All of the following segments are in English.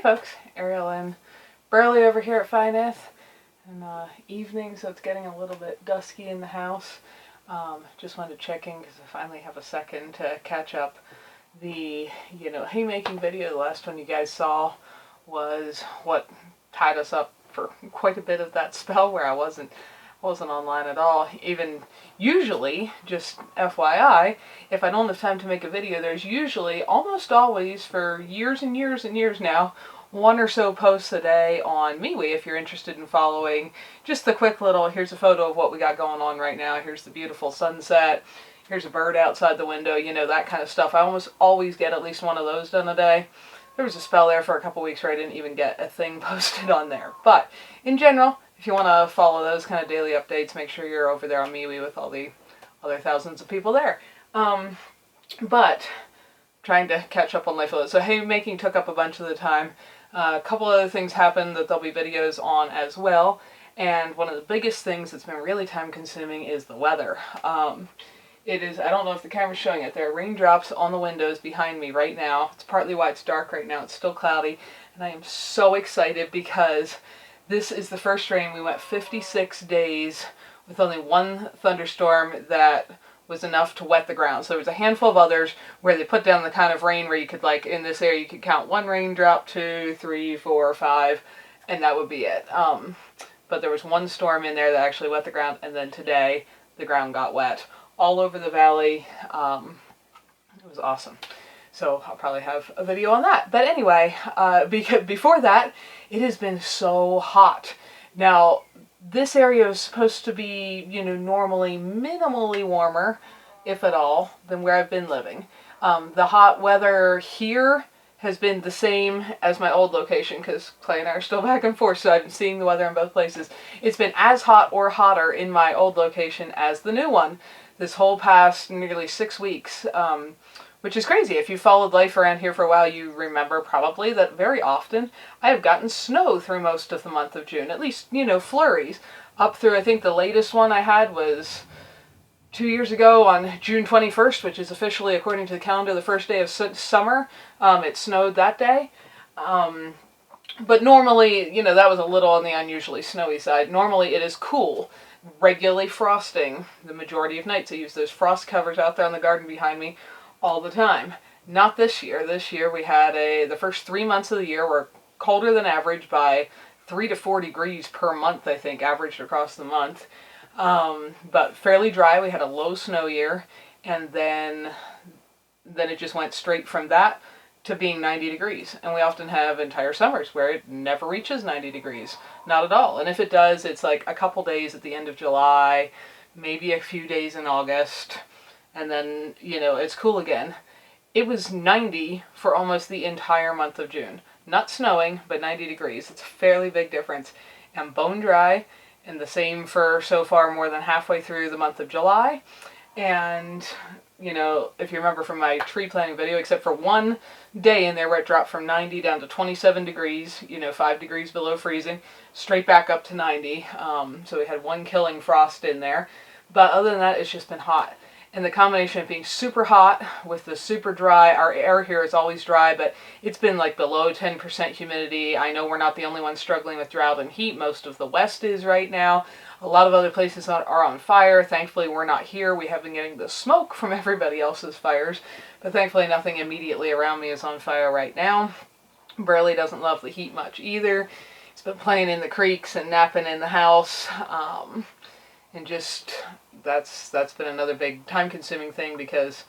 folks, Ariel and Burley over here at Nyth, and evening, so it's getting a little bit dusky in the house. Just wanted to check in because I finally have a second to catch up. The haymaking video, the last one you guys saw, was what tied us up for quite a bit of that spell where I wasn't online at all. Even usually, just FYI, if I don't have time to make a video, there's usually, almost always, for years and years and years now, one or so posts a day on MeWe if you're interested in following. Just the quick little, here's a photo of what we got going on right now, here's the beautiful sunset, here's a bird outside the window, that kind of stuff. I almost always get at least one of those done a day. There was a spell there for a couple weeks where I didn't even get a thing posted on there. But in general, if you want to follow those kind of daily updates, make sure you're over there on MeWe with all the other thousands of people there. But trying to catch up on life a little. So haymaking took up a bunch of the time. A couple other things happened that there'll be videos on as well. And one of the biggest things that's been really time consuming is the weather. It is, I don't know if the camera's showing it, there are raindrops on the windows behind me right now. It's partly why it's dark right now. It's still cloudy. And I am so excited because this is the first rain. We went 56 days with only one thunderstorm that was enough to wet the ground. So there was a handful of others where they put down the kind of rain where you could, like in this area, you could count one raindrop, 2, 3, 4, 5, and that would be it. But there was one storm in there that actually wet the ground, and then today the ground got wet all over the valley. It was awesome. So I'll probably have a video on that. But anyway, because before that, it has been so hot. Now, this area is supposed to be, normally minimally warmer, if at all, than where I've been living. The hot weather here has been the same as my old location because Clay and I are still back and forth, so I've been seeing the weather in both places. It's been as hot or hotter in my old location as the new one this whole past nearly 6 weeks. Which is crazy. If you followed life around here for a while, you remember probably that very often I have gotten snow through most of the month of June. At least, flurries. Up through, I think the latest one I had was 2 years ago on June 21st, which is officially, according to the calendar, the first day of summer. It snowed that day. But normally, that was a little on the unusually snowy side. Normally it is cool, regularly frosting the majority of nights. I use those frost covers out there in the garden behind me all the time. Not this year. This year we had the first 3 months of the year were colder than average by 3 to 4 degrees per month, I think, averaged across the month. But fairly dry. We had a low snow year, and then it just went straight from that to being 90 degrees. And we often have entire summers where it never reaches 90 degrees. Not at all. And if it does, it's like a couple days at the end of July, maybe a few days in August. And then, it's cool again. It was 90 for almost the entire month of June. Not snowing, but 90 degrees. It's a fairly big difference. And bone dry, and the same for so far more than halfway through the month of July. And, if you remember from my tree planting video, except for one day in there where it dropped from 90 down to 27 degrees, 5 degrees below freezing, straight back up to 90. So we had one killing frost in there. But other than that, it's just been hot. And the combination of being super hot with the super dry, our air here is always dry, but it's been like below 10% humidity. I know we're not the only ones struggling with drought and heat. Most of the West is right now. A lot of other places are on fire. Thankfully, we're not here. We have been getting the smoke from everybody else's fires, but thankfully nothing immediately around me is on fire right now. Burley doesn't love the heat much either. He's been playing in the creeks and napping in the house, and just that's been another big time-consuming thing because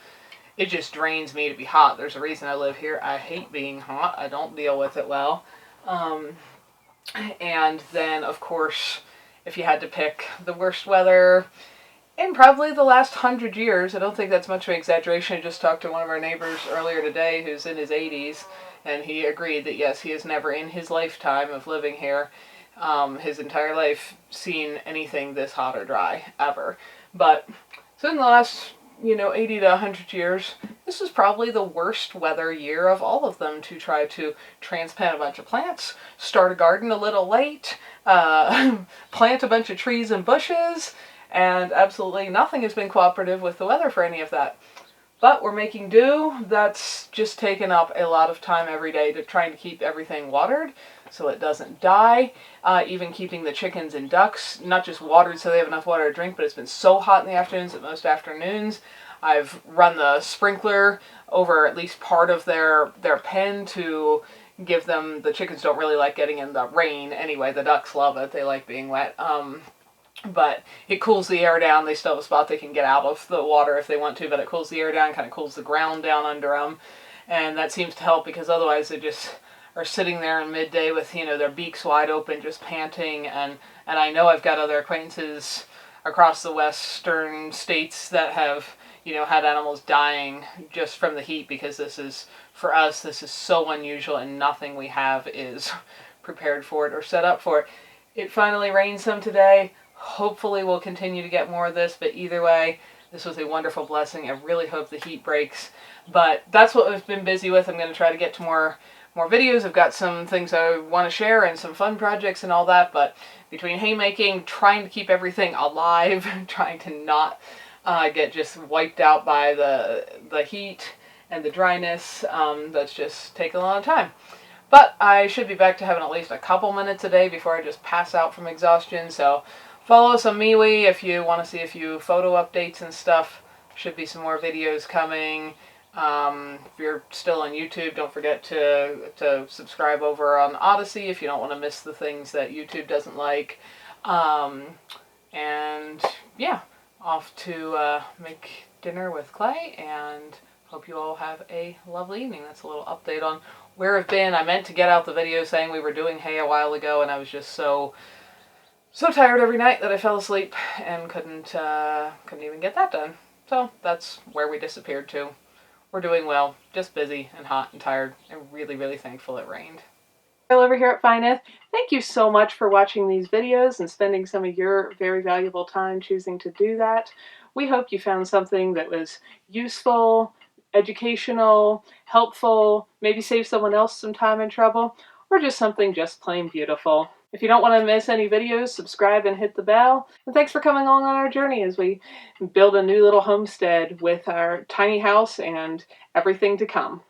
it just drains me to be hot. There's a reason I live here. I hate being hot. I don't deal with it well. And then, of course, if you had to pick the worst weather in probably the last 100 years, I don't think that's much of an exaggeration. I just talked to one of our neighbors earlier today who's in his 80s, and he agreed that, yes, he has never in his lifetime of living here, his entire life, seen anything this hot or dry, ever. But so in the last, 80 to 100 years, this is probably the worst weather year of all of them to try to transplant a bunch of plants, start a garden a little late, plant a bunch of trees and bushes, and absolutely nothing has been cooperative with the weather for any of that. But we're making do. That's just taken up a lot of time every day to trying to keep everything watered so it doesn't die. Even keeping the chickens and ducks, not just watered so they have enough water to drink, but it's been so hot in the afternoons that most afternoons I've run the sprinkler over at least part of their pen to give them, the chickens don't really like getting in the rain anyway, the ducks love it, they like being wet. But it cools the air down. They still have a spot they can get out of the water if they want to, but it cools the air down, kind of cools the ground down under them. And that seems to help because otherwise they just are sitting there in midday with, you know, their beaks wide open, just panting. And I know I've got other acquaintances across the western states that have, you know, had animals dying just from the heat because this is, for us, this is so unusual and nothing we have is prepared for it or set up for it. It finally rained some today. Hopefully we'll continue to get more of this, but either way, this was a wonderful blessing. I really hope the heat breaks. But that's what I've been busy with. I'm going to try to get to more videos. I've got some things I want to share and some fun projects and all that, but between haymaking, trying to keep everything alive, trying to not get just wiped out by the heat and the dryness, that's just taken a lot of time. But I should be back to having at least a couple minutes a day before I just pass out from exhaustion, so follow us on MeWe if you want to see a few photo updates and stuff. Should be some more videos coming. If you're still on YouTube, don't forget to subscribe over on Odyssey if you don't want to miss the things that YouTube doesn't like. And yeah, off to make dinner with Clay, and hope you all have a lovely evening. That's a little update on where I've been. I meant to get out the video saying we were doing hay a while ago, and I was just so tired every night that I fell asleep and couldn't even get that done. So that's where we disappeared to. We're doing well, just busy and hot and tired, and really, really thankful it rained. Over here at Nyth, thank you so much for watching these videos and spending some of your very valuable time choosing to do that. We hope you found something that was useful, educational, helpful, maybe save someone else some time and trouble, or just something just plain beautiful. If you don't want to miss any videos, subscribe and hit the bell. And thanks for coming along on our journey as we build a new little homestead with our tiny house and everything to come.